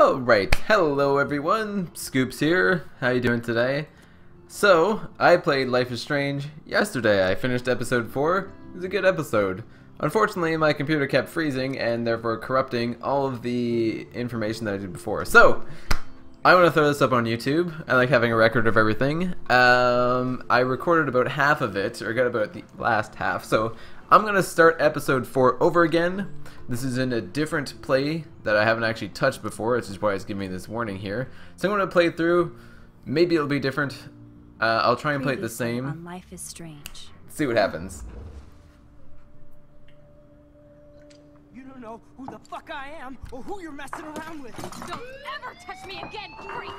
Alright, hello everyone, Scoops here. How you doing today? So, I played Life is Strange yesterday. I finished episode 4. It was a good episode. Unfortunately, my computer kept freezing and therefore corrupting all of the information that I did before. So, I want to throw this up on YouTube. I like having a record of everything. I recorded about half of it, or got about the last half. So, I'm going to start episode 4 over again. This is in a different play that I haven't actually touched before, which is why it's giving me this warning here. So I'm going to play it through. Maybe it'll be different. I'll try and play it the same. On Life is Strange. See what happens. You don't know who the fuck I am or who you're messing around with. Don't ever touch me again, freak!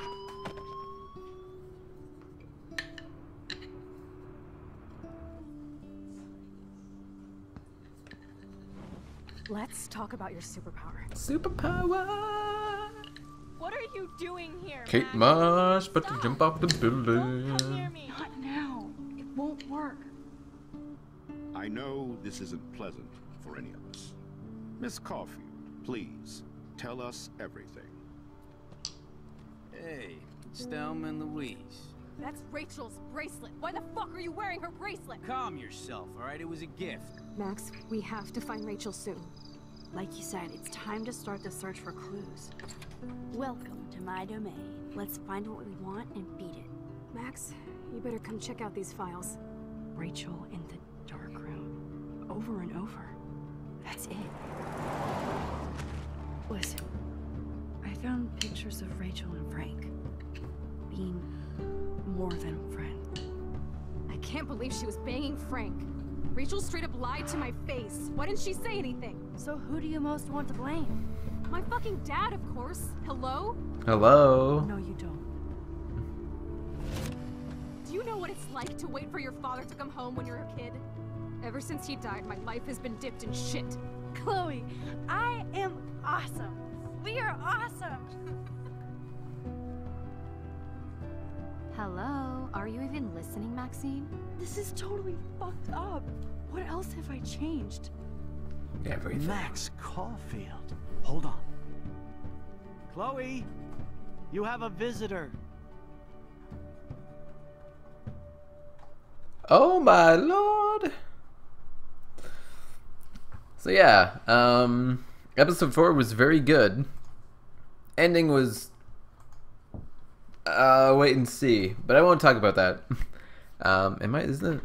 Let's talk about your superpower. Superpower! What are you doing here, Kate Max? Moss, but to jump off the building. Don't come near me. Not now. It won't work. I know this isn't pleasant for any of us. Miss Caulfield, please, tell us everything. Hey, it's Thelma and Louise. That's Rachel's bracelet. Why the fuck are you wearing her bracelet? Calm yourself, alright? It was a gift. Max, we have to find Rachel soon. Like you said, it's time to start the search for clues. Welcome to my domain. Let's find what we want and beat it. Max, you better come check out these files. Rachel in the dark room. Over and over. That's it. Listen, I found pictures of Rachel and Frank being more than a friend. I can't believe she was banging Frank. Rachel straight up lied to my face. Why didn't she say anything? So who do you most want to blame? My fucking dad, of course. Hello? Hello? No, you don't. Do you know what it's like to wait for your father to come home when you're a kid? Ever since he died, my life has been dipped in shit. Chloe, I am awesome. We are awesome. Hello? Are you even listening, Maxine? This is totally fucked up. What else have I changed? Everything. Max Caulfield. Hold on. Chloe, you have a visitor. Oh my lord! So yeah, episode 4 was very good. Ending was wait and see, but I won't talk about that. Isn't it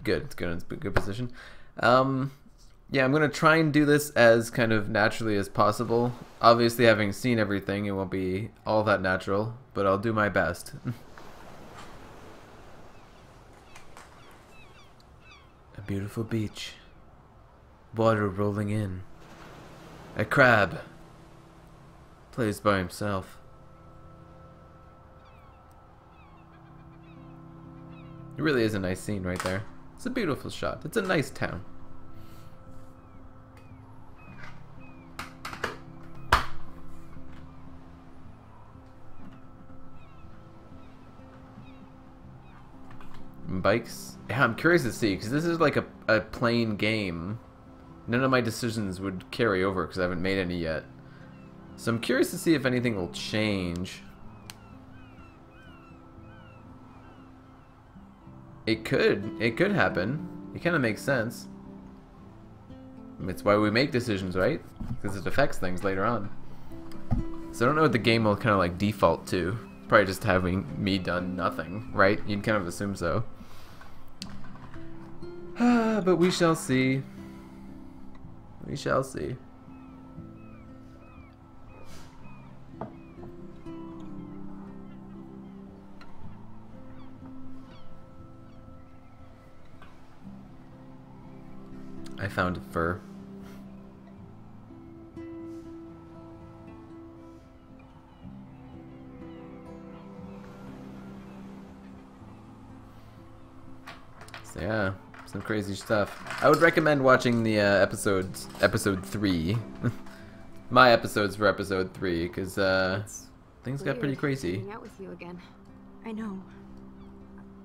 good? It's good. It's a good position. Yeah, I'm gonna try and do this as kind of naturally as possible. Obviously, having seen everything, it won't be all that natural, but I'll do my best. A beautiful beach. Water rolling in. A crab. Plays by himself. It really is a nice scene right there. It's a beautiful shot. It's a nice town. Bikes. Yeah, I'm curious to see, because this is like a plain game. None of my decisions would carry over because I haven't made any yet. So I'm curious to see if anything will change. It could happen. It kind of makes sense. It's why we make decisions, right? Because it affects things later on. So I don't know what the game will kind of like default to. Probably just having me done nothing, right? You'd kind of assume so. But we shall see. We shall see. I found a fur. So yeah, some crazy stuff. I would recommend watching the episode 3. My episodes for episode 3, because things got pretty crazy. Hanging out with you again. I know.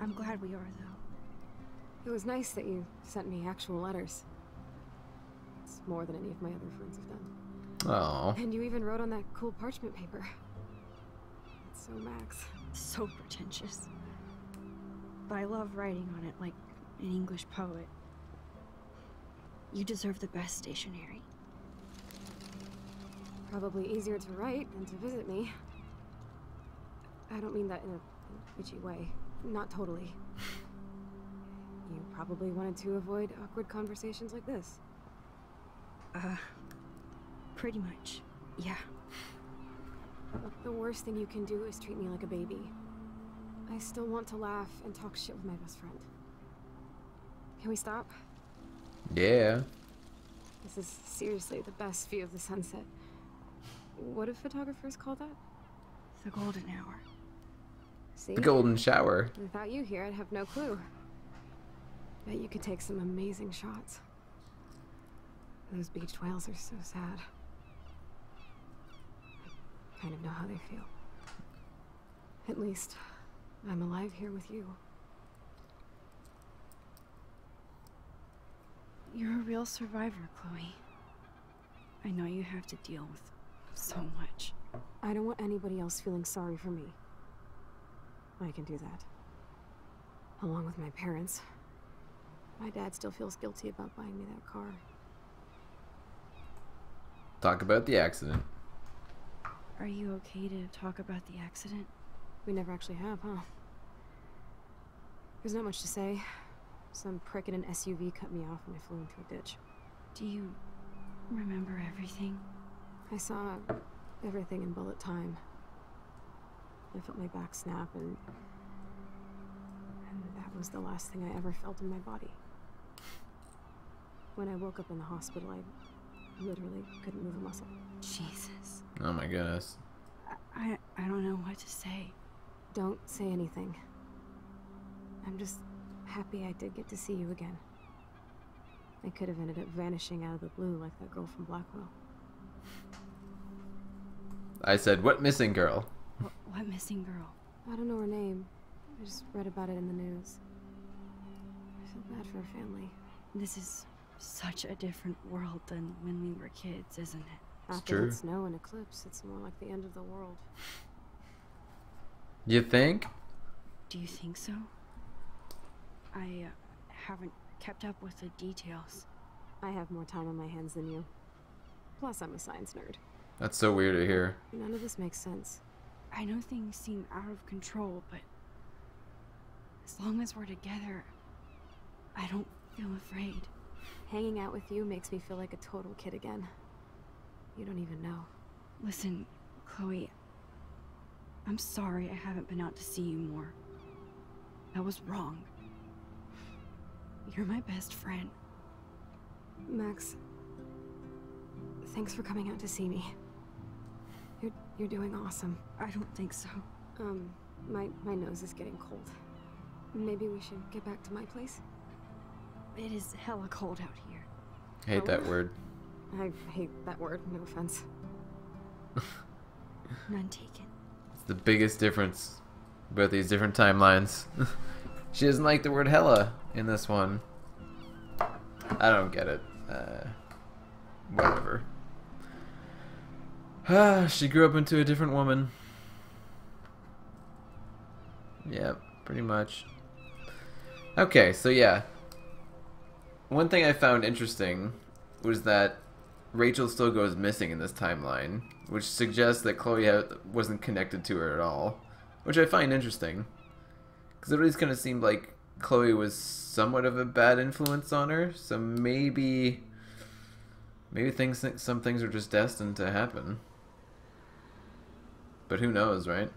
I'm glad we are, though. It was nice that you sent me actual letters. It's more than any of my other friends have done. Oh. And you even wrote on that cool parchment paper. It's so Max. So pretentious. But I love writing on it like an English poet. You deserve the best stationery. Probably easier to write than to visit me. I don't mean that in a bitchy way. Not totally. You probably wanted to avoid awkward conversations like this. Pretty much, yeah. But the worst thing you can do is treat me like a baby. I still want to laugh and talk shit with my best friend. Can we stop? Yeah. This is seriously the best view of the sunset. What do photographers call that? The golden hour. See? The golden shower. Without you here, I'd have no clue. Bet you could take some amazing shots. Those beached whales are so sad. I kind of know how they feel. At least, I'm alive here with you. You're a real survivor, Chloe. I know you have to deal with so much. I don't want anybody else feeling sorry for me. I can do that. Along with my parents. My dad still feels guilty about buying me that car. Talk about the accident. Are you okay to talk about the accident? We never actually have, huh? There's not much to say. Some prick in an SUV cut me off and I flew into a ditch. Do you remember everything? I saw everything in bullet time. I felt my back snap and that was the last thing I ever felt in my body. When I woke up in the hospital, I literally couldn't move a muscle. Jesus. Oh my goodness. I don't know what to say. Don't say anything. I'm just happy I did get to see you again. I could have ended up vanishing out of the blue like that girl from Blackwell. I said, what missing girl? What missing girl? I don't know her name. I just read about it in the news. I feel bad for her family. This is such a different world than when we were kids, isn't it? After the snow and eclipse, it's more like the end of the world. You think? Do you think so? I haven't kept up with the details. I have more time on my hands than you. Plus, I'm a science nerd. That's so weird to hear. None of this makes sense. I know things seem out of control, but as long as we're together, I don't feel afraid. Hanging out with you makes me feel like a total kid again. You don't even know. Listen, Chloe, I'm sorry I haven't been out to see you more. That was wrong. You're my best friend. Max, thanks for coming out to see me. You're doing awesome. I don't think so. My nose is getting cold. Maybe we should get back to my place? It is hella cold out here. Hate that word. I hate that word, no offense. None taken. It's the biggest difference about these different timelines. She doesn't like the word hella in this one. I don't get it. Whatever. She grew up into a different woman. Yep, pretty much. Okay, so yeah. One thing I found interesting was that Rachel still goes missing in this timeline, which suggests that Chloe wasn't connected to her at all, which I find interesting. Because it always kind of seemed like Chloe was somewhat of a bad influence on her, so maybe some things are just destined to happen. But who knows, right?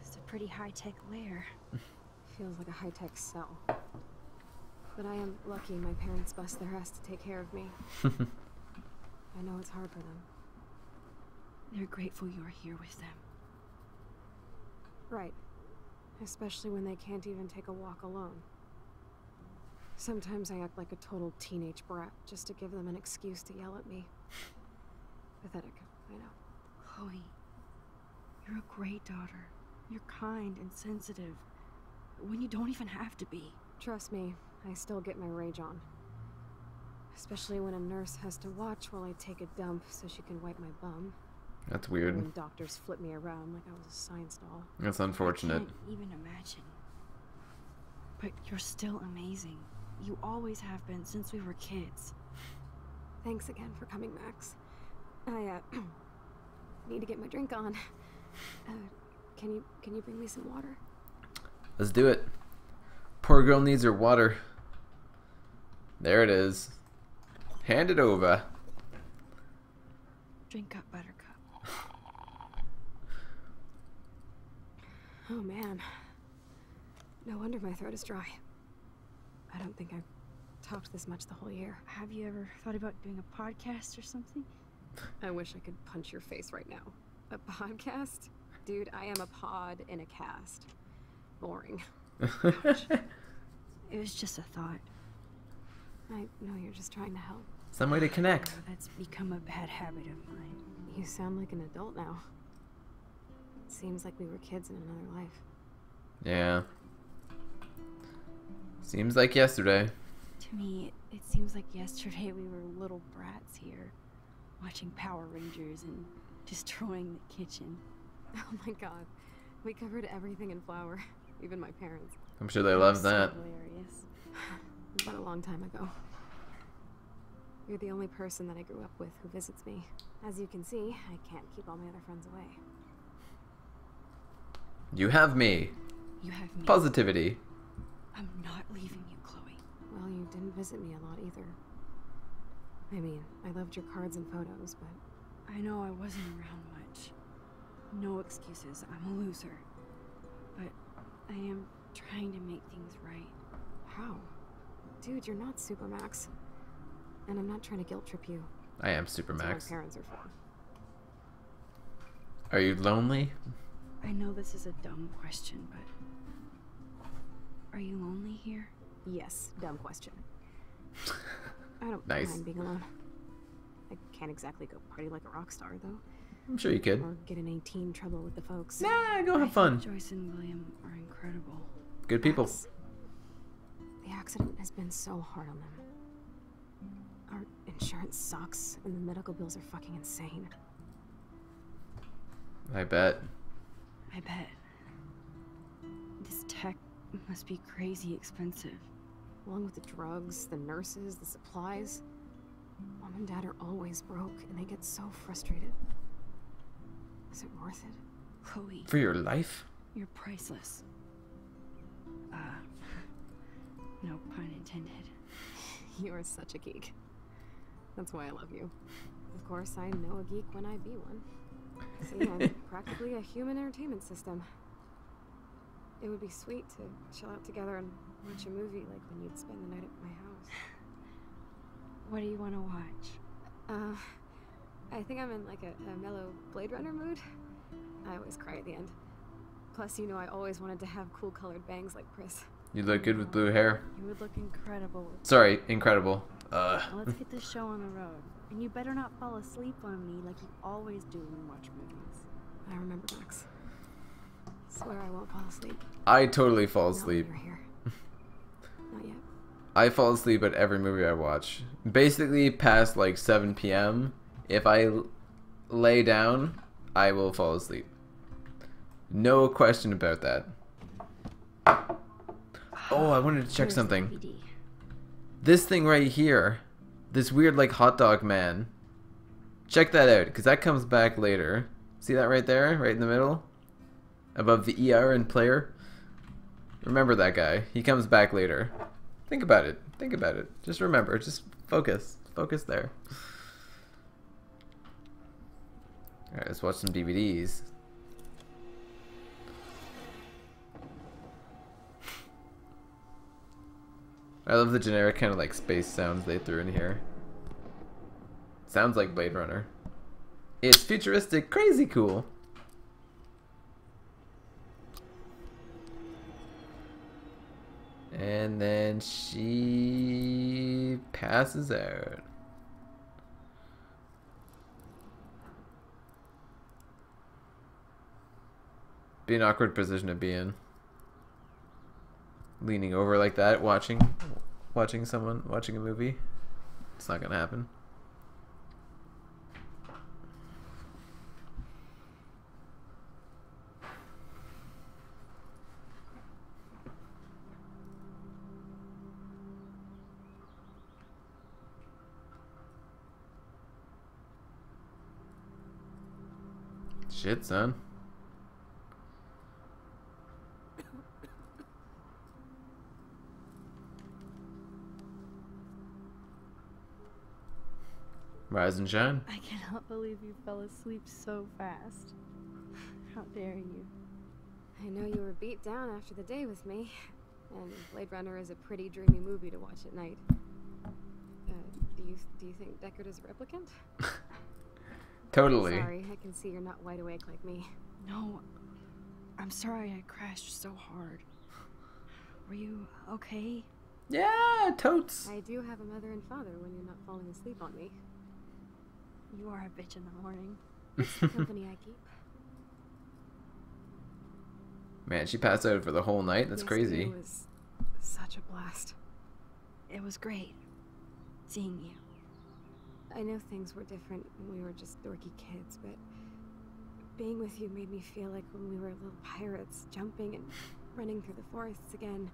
It's a pretty high-tech lair. Feels like a high-tech cell. But I am lucky my parents bust their ass to take care of me. I know it's hard for them. They're grateful you're here with them. Right. Especially when they can't even take a walk alone. Sometimes I act like a total teenage brat just to give them an excuse to yell at me. Pathetic, I know. Chloe, You're a great daughter. You're kind and sensitive when you don't even have to be. Trust me, I still get my rage on. Especially when a nurse has to watch while I take a dump so she can wipe my bum. That's Or weird. when doctors flip me around like I was a science doll. That's I unfortunate. can't even imagine. But you're still amazing. You always have been since we were kids. Thanks again for coming, Max. I need to get my drink on. Can you bring me some water? Let's do it. Poor girl needs her water. There it is. Hand it over. Drink up, Buttercup. Oh man. No wonder my throat is dry. I don't think I've talked this much the whole year. Have you ever thought about doing a podcast or something? I wish I could punch your face right now. A podcast? Dude, I am a pod in a cast. Boring. It was just a thought. I know you're just trying to help. Some way to connect. That's become a bad habit of mine. You sound like an adult now. Seems like we were kids in another life. Yeah. Seems like yesterday. To me, it seems like yesterday we were little brats here, watching Power Rangers and destroying the kitchen. Oh my god. We covered everything in flour. Even my parents. I'm sure they love that. Hilarious. But a long time ago. You're the only person that I grew up with who visits me. As you can see, I can't keep all my other friends away. You have me. You have me. Positivity. I'm not leaving you, Chloe. Well, you didn't visit me a lot either. I mean, I loved your cards and photos, but... I know I wasn't around much. No excuses. I'm a loser. But I am trying to make things right. How? Dude, you're not Super Max. And I'm not trying to guilt trip you. I am Super That's Max. what my parents are for. Are you lonely? I know this is a dumb question, but... Are you lonely here? Yes, dumb question. I don't Nice. mind being alone. I can't exactly go party like a rock star, though. I'm sure you could. Or get in 18 trouble with the folks. Nah, go have I fun. think Joyce and William are incredible. Good people. Max, the accident has been so hard on them. Our insurance sucks, and the medical bills are fucking insane. I bet. I bet. This tech must be crazy expensive. Along with the drugs, the nurses, the supplies. Mom and Dad are always broke, and they get so frustrated. Is it worth it? Chloe, For your life? you're priceless. No pun intended. You are such a geek. That's why I love you. Of course, I know a geek when I be one. See, I'm practically a human entertainment system. It would be sweet to chill out together and watch a movie like when you'd spend the night at my house. What do you want to watch? I think I'm in like a mellow Blade Runner mood. I always cry at the end. Plus, you know I always wanted to have cool colored bangs like Pris. You look good with blue hair. You would look incredible with... Sorry, incredible. Well, let's get this show on the road. And you better not fall asleep on me like you always do when you watch movies. I remember, Max. Swear I won't fall asleep. I totally fall Not when asleep. you're here. Not yet. I fall asleep at every movie I watch. Basically, past like 7 p.m., if I lay down, I will fall asleep. No question about that. Oh, I wanted to check Here's the something. DVD. This thing right here. This weird like hot dog man. Check that out, because that comes back later. See that right there? Right in the middle? Above the ER and player? Remember that guy. He comes back later. Think about it. Think about it. Just remember. Just focus. Focus there. Alright, let's watch some DVDs. I love the generic kind of like space sounds they threw in here. Sounds like Blade Runner. It's futuristic, crazy cool. And then she passes out. Be an awkward position to be in. Leaning over like that, watching someone watching a movie. It's not gonna happen. Shit, son. Rise and shine. I cannot believe you fell asleep so fast. How dare you? I know you were beat down after the day with me, and Blade Runner is a pretty dreamy movie to watch at night. Do you think Deckard is a replicant? Totally. Sorry, I can see you're not wide awake like me. No, I'm sorry I crashed so hard. Were you okay? Yeah, totes. I do have a mother and father when you're not falling asleep on me. You are a bitch in the morning. It's the company I keep. Man, she passed out for the whole night. That's crazy. It was such a blast. It was great seeing you. I know things were different when we were just dorky kids, but being with you made me feel like when we were little pirates, jumping and running through the forests again.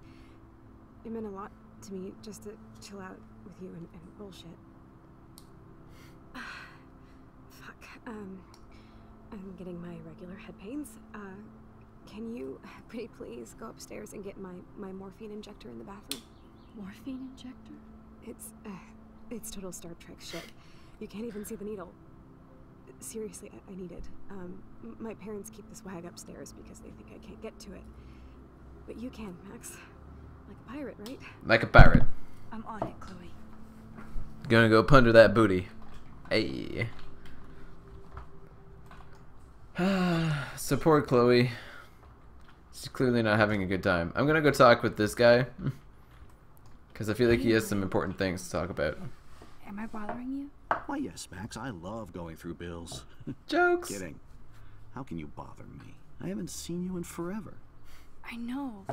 It meant a lot to me just to chill out with you and bullshit. Fuck. I'm getting my regular head pains. Can you pretty please go upstairs and get my morphine injector in the bathroom? Morphine injector? It's total Star Trek shit. You can't even see the needle. Seriously, I need it. My parents keep the swag upstairs because they think I can't get to it. But you can, Max. Like a pirate, right? Like a pirate. I'm on it, Chloe. Gonna go plunder that booty. Hey. Support Chloe. She's clearly not having a good time. I'm gonna go talk with this guy. Because I feel like he has some important things to talk about. Am I bothering you? Why, yes, Max. I love going through bills. Jokes. Kidding. How can you bother me? I haven't seen you in forever. I know.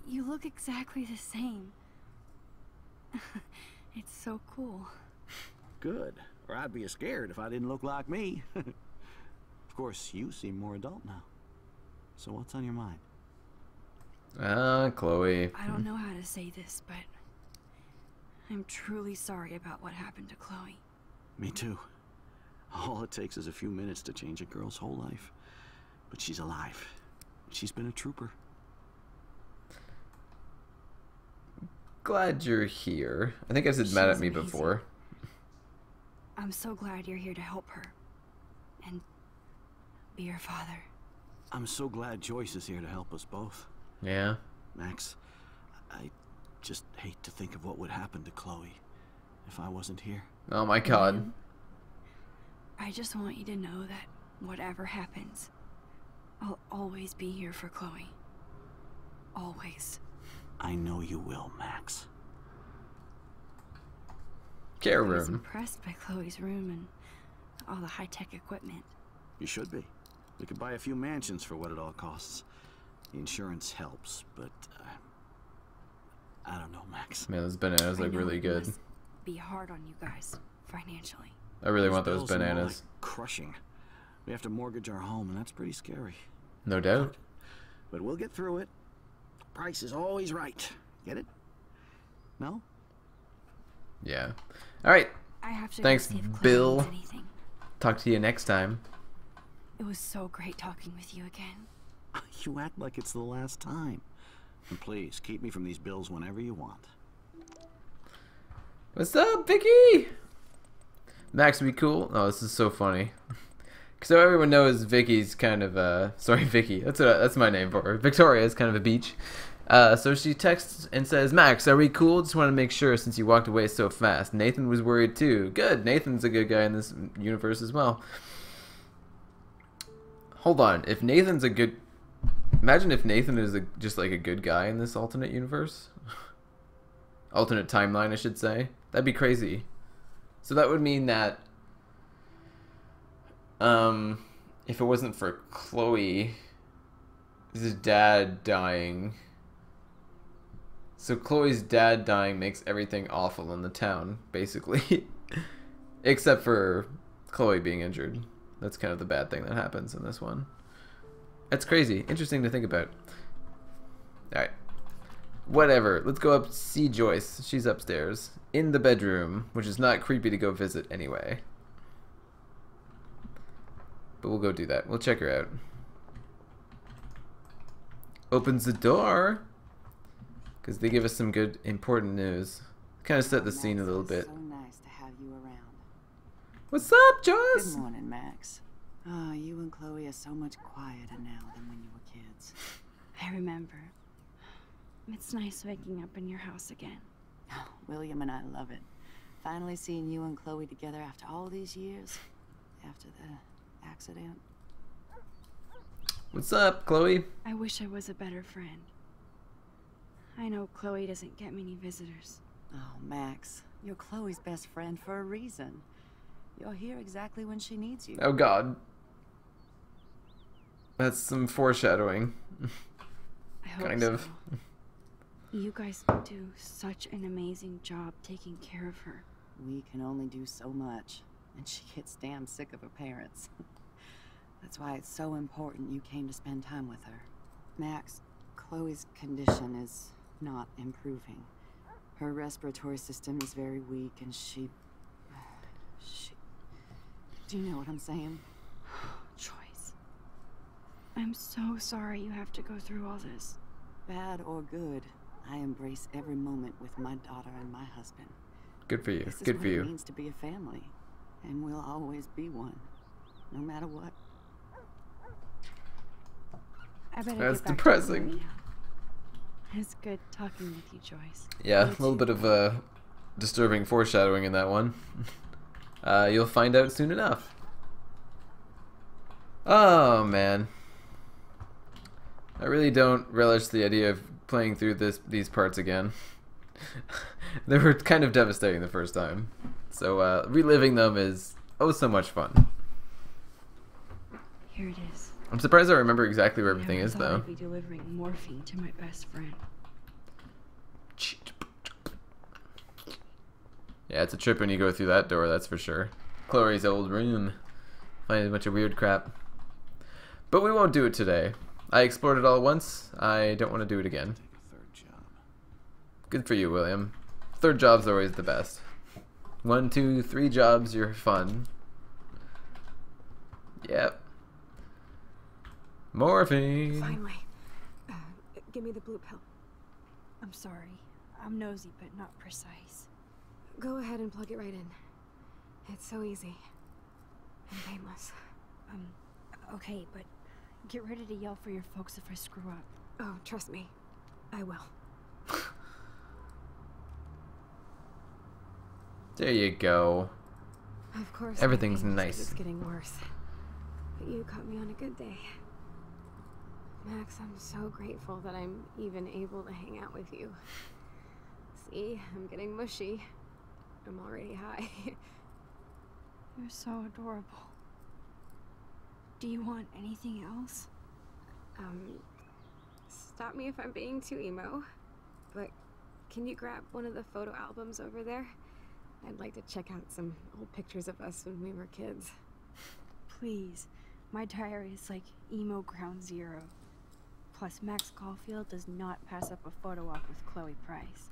You look exactly the same. It's so cool. Good. Or I'd be scared if I didn't look like me. Of course, you seem more adult now. So what's on your mind? Chloe. I don't know how to say this, but I'm truly sorry about what happened to Chloe. Me too. All it takes is a few minutes to change a girl's whole life. But she's alive. She's been a trooper. Glad you're here. I think I said mad at me before. I'm so glad you're here to help her. And be her father. I'm so glad Joyce is here to help us both. Yeah. Max, I just hate to think of what would happen to Chloe if I wasn't here. Oh my god. Man, I just want you to know that whatever happens, I'll always be here for Chloe. Always. I know you will, Max. Care I was room. impressed by Chloe's room and all the high-tech equipment. You should be. We could buy a few mansions for what it all costs. The insurance helps, but I don't know, Max. Man, those bananas look really good. Must be hard on you guys financially. I really want Those those bills are more bananas. like crushing. We have to mortgage our home, and that's pretty scary. No doubt. But we'll get through it. Price is always right. Get it? No? Yeah. Alright. I have to Thanks, go see if Chloe Bill. needs anything. Talk to you next time. It was so great talking with you again. You act like it's the last time. And please, keep me from these bills whenever you want. What's up, Vicky? Max would be cool. Oh, this is so funny. So everyone knows Vicky's kind of sorry, Vicky. That's my name for her. Victoria is kind of a beach. So she texts and says, "Max, are we cool? Just want to make sure since you walked away so fast. Nathan was worried too. Good. Nathan's a good guy in this universe as well." Hold on. If Nathan's a good, imagine if Nathan is just like a good guy in this alternate universe, alternate timeline, I should say. That'd be crazy. So that would mean that, if it wasn't for Chloe, His dad dying. So Chloe's dad dying makes everything awful in the town, basically. Except for Chloe being injured. That's kind of the bad thing that happens in this one. That's crazy. Interesting to think about. Alright. Whatever. Let's go up see Joyce. She's upstairs. In the bedroom, which is not creepy to go visit anyway. But we'll go do that. We'll check her out. Opens the door. Because they give us some good, important news. Kind of set the scene a little bit. So nice to have you around. What's up, Joyce? Good morning, Max. Oh, you and Chloe are so much quieter now than when you were kids. I remember. It's nice waking up in your house again. Oh, William and I love it. Finally seeing you and Chloe together after all these years. After the accident. What's up, Chloe? I wish I was a better friend. I know Chloe doesn't get many visitors. Oh, Max, you're Chloe's best friend for a reason. You're here exactly when she needs you. Oh, God. That's some foreshadowing. I hope Kind so. of. You guys do such an amazing job taking care of her. We can only do so much, and she gets damn sick of her parents. That's why it's so important you came to spend time with her. Max, Chloe's condition is not improving. Her respiratory system is very weak, and she... Do you know what I'm saying? Joyce. I'm so sorry you have to go through all this. Bad or good, I embrace every moment with my daughter and my husband. Good for you. This is Good what for it you. means to be a family, and we'll always be one, no matter what. I better That's get back depressing. To work now. It's good talking with you, Joyce. Yeah, You a little too. bit of disturbing foreshadowing in that one. You'll find out soon enough. Oh, man. I really don't relish the idea of playing through these parts again. They were kind of devastating the first time. So reliving them is oh so much fun. Here it is. I'm surprised I remember exactly where I everything never is, thought though. I'd be delivering morphine to my best friend. Yeah, it's a trip when you go through that door, that's for sure. Chloe's old room. Finding a bunch of weird crap. But we won't do it today. I explored it all once. I don't want to do it again. Take a third job. Good for you, William. Third job's always the best. 1, 2, 3 jobs, you're fun. Yep. Morphine. Finally. Give me the blue pill. I'm sorry. I'm nosy, but not precise. Go ahead and plug it right in. It's so easy. And painless. Okay, but get ready to yell for your folks if I screw up. Oh, trust me. I will. There you go. Of course. Everything's my pain nice. It's getting worse. But you caught me on a good day. Max, I'm so grateful that I'm even able to hang out with you. See, I'm getting mushy. I'm already high. You're so adorable. Do you want anything else? Stop me if I'm being too emo. But can you grab one of the photo albums over there? I'd like to check out some old pictures of us when we were kids. Please. My diary is like emo ground zero. Plus, Max Caulfield does not pass up a photo op with Chloe Price.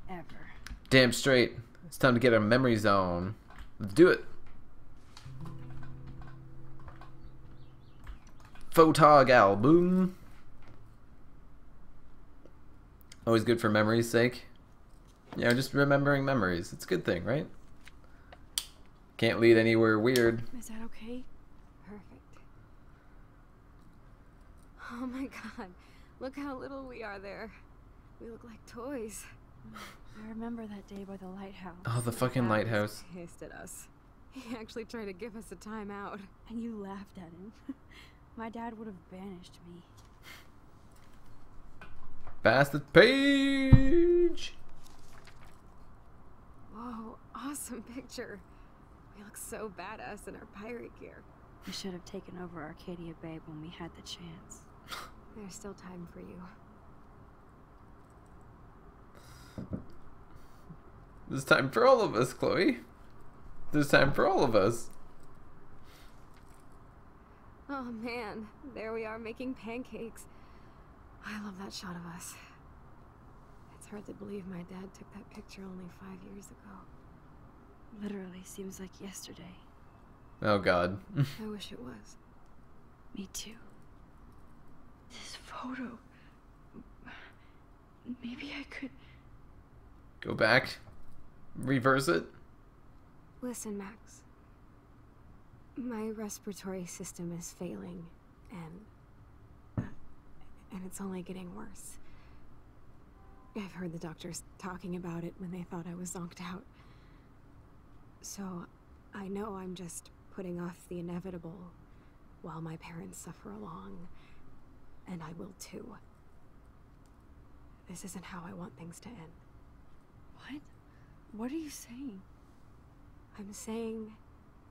Ever. Damn straight. It's time to get our memories on. Let's do it. Photog album. Always good for memory's sake. Yeah, just remembering memories. It's a good thing, right? Can't lead anywhere weird. Is that okay? Perfect. Oh my god. Look how little we are there. We look like toys. I remember that day by the lighthouse. Oh, the fucking Dad was lighthouse. pissed at us. He actually tried to give us a timeout. And you laughed at him. My dad would have banished me. Pass the page. Whoa, awesome picture. We look so badass in our pirate gear. We should have taken over Arcadia Bay when we had the chance. I There's still time for you. There's time for all of us, Chloe. There's time for all of us. Oh man, there we are making pancakes. I love that shot of us. It's hard to believe my dad took that picture only 5 years ago. Literally seems like yesterday. Oh god. I wish it was. Me too. This photo. Maybe I could. Go back. Reverse it. Listen, Max. My respiratory system is failing, and it's only getting worse. I've heard the doctors talking about it when they thought I was zonked out. So, I know I'm just putting off the inevitable while my parents suffer along, and I will too. This isn't how I want things to end. What? What are you saying? I'm saying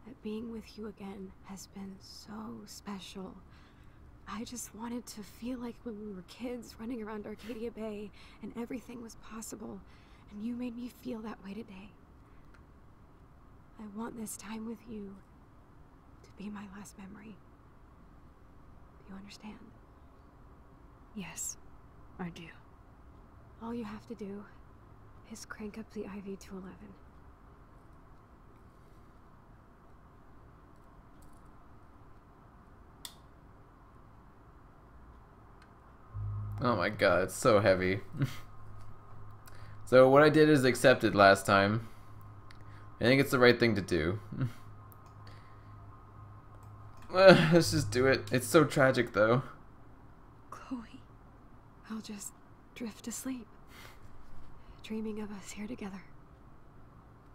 that being with you again has been so special. I just wanted to feel like when we were kids running around Arcadia Bay and everything was possible, and you made me feel that way today. I want this time with you to be my last memory. Do you understand? Yes, I do. All you have to do is crank up the IV to 11. Oh my god, it's so heavy. So what I did is accepted last time. I think it's the right thing to do. Let's just do it. It's so tragic though. Chloe. I'll just drift asleep, dreaming of us here together.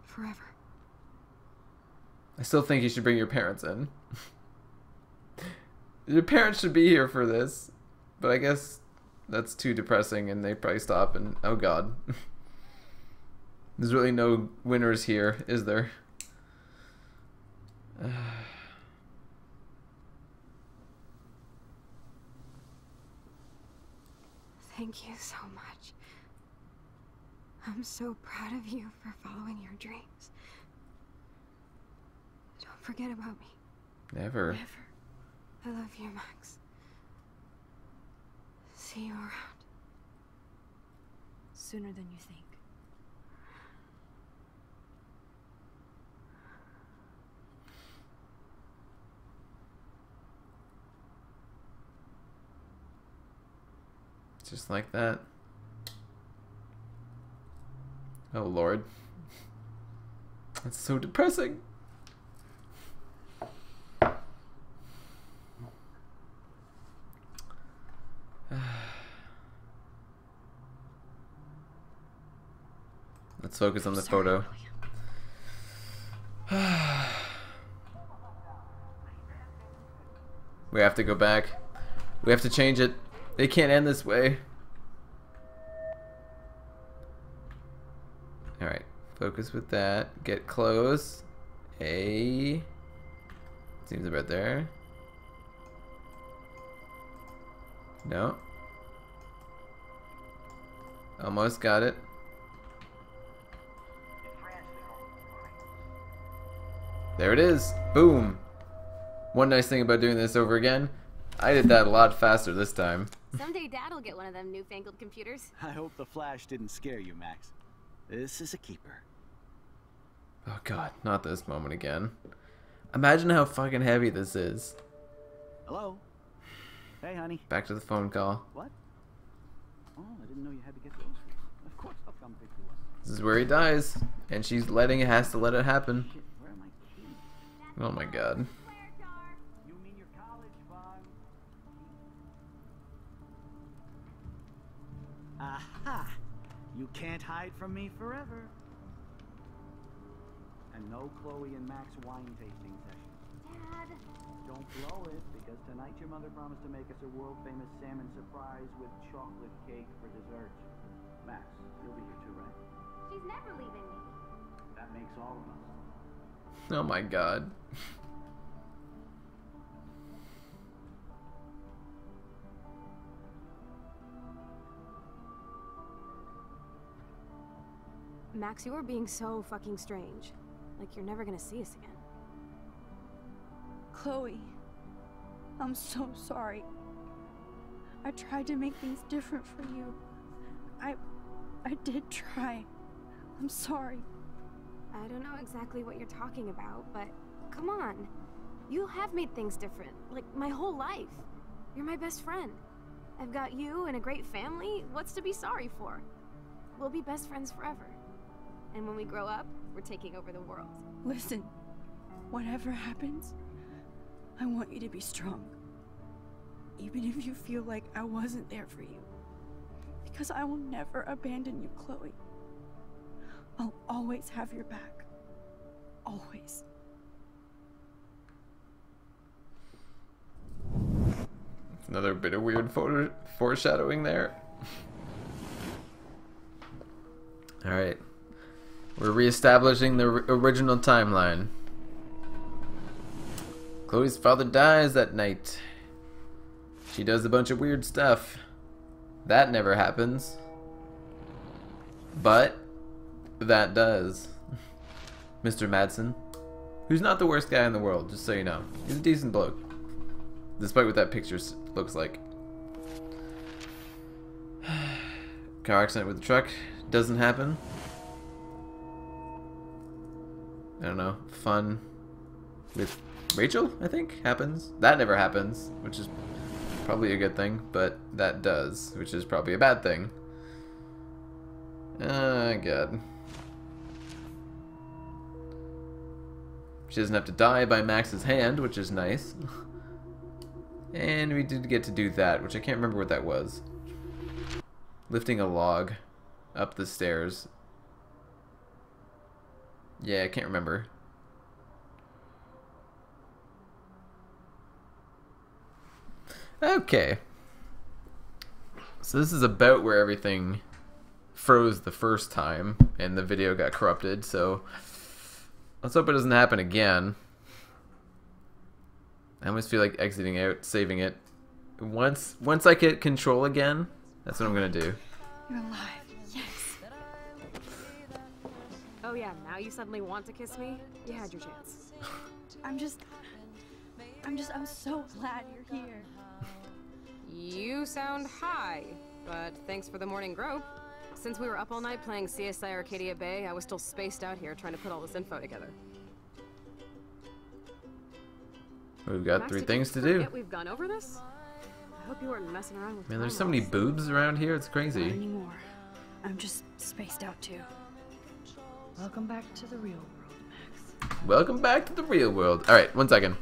Forever. I still think you should bring your parents in. Your parents should be here for this. But I guess that's too depressing and they probably stop and oh god. There's really no winners here, is there? Thank you so much. I'm so proud of you for following your dreams. Don't forget about me. Never. Never. I love you, Max. See you around. Sooner than you think. Just like that. Oh lord. That's so depressing. Let's focus on the photo. We have to go back. We have to change it. They can't end this way. Alright, focus with that. Get close. A. Seems about there. No. Almost got it. There it is. Boom. One nice thing about doing this over again, I did that a lot faster this time. Someday Dad'll get one of them newfangled computers. I hope the flash didn't scare you, Max. This is a keeper. Oh god, not this moment again. Imagine how fucking heavy this is. Hello? Hey, honey. Back to the phone call. What? Oh, I didn't know you had to get groceries. Of course I'll come pick you up. This is where he dies, and she's has to let it happen. Shit, where are my keys? Oh my god. You mean your college fund? Aha! You can't hide from me forever. And no Chloe and Max wine tasting sessions. Dad. Don't blow it, because tonight your mother promised to make us a world-famous salmon surprise with chocolate cake for dessert. Max, you'll be here too, right? She's never leaving me. That makes all of us. Oh my god. Max, you are being so fucking strange. Like you're never gonna see us again. Chloe, I'm so sorry. I tried to make things different for you. I did try. I'm sorry. I don't know exactly what you're talking about, but come on. You have made things different, like my whole life. You're my best friend. I've got you and a great family. What's to be sorry for? We'll be best friends forever. And when we grow up, we're taking over the world. Listen, whatever happens, I want you to be strong. Even if you feel like I wasn't there for you. Because I will never abandon you, Chloe. I'll always have your back. Always. Another bit of weird foreshadowing there. Alright. We're reestablishing the original timeline. Chloe's father dies that night. She does a bunch of weird stuff. That never happens. But that does. Mr. Madsen, who's not the worst guy in the world, just so you know. He's a decent bloke. Despite what that picture looks like. Car accident with the truck doesn't happen. I don't know. Fun with Rachel, I think, happens. That never happens, which is probably a good thing, but that does, which is probably a bad thing. God. She doesn't have to die by Max's hand, which is nice. And we did get to do that, which I can't remember what that was. Lifting a log up the stairs. Yeah, I can't remember. Okay. So this is about where everything froze the first time and the video got corrupted, so let's hope it doesn't happen again. I almost feel like exiting out, saving it. Once I get control again, that's what I'm gonna do. You're alive. Yes. Oh yeah, now you suddenly want to kiss me? You had your chance. I'm so glad you're here. You sound high, but thanks for the morning grope. Since we were up all night playing CSI Arcadia Bay, I was still spaced out here trying to put all this info together. We've got Max, 3 did things you to do. forget we've gone over this? I hope you weren't messing around with Man, there's time so many loss. boobs around here, it's Not crazy. anymore. I'm just spaced out too. Welcome back to the real world, Max. Welcome back to the real world. Alright, 1 second.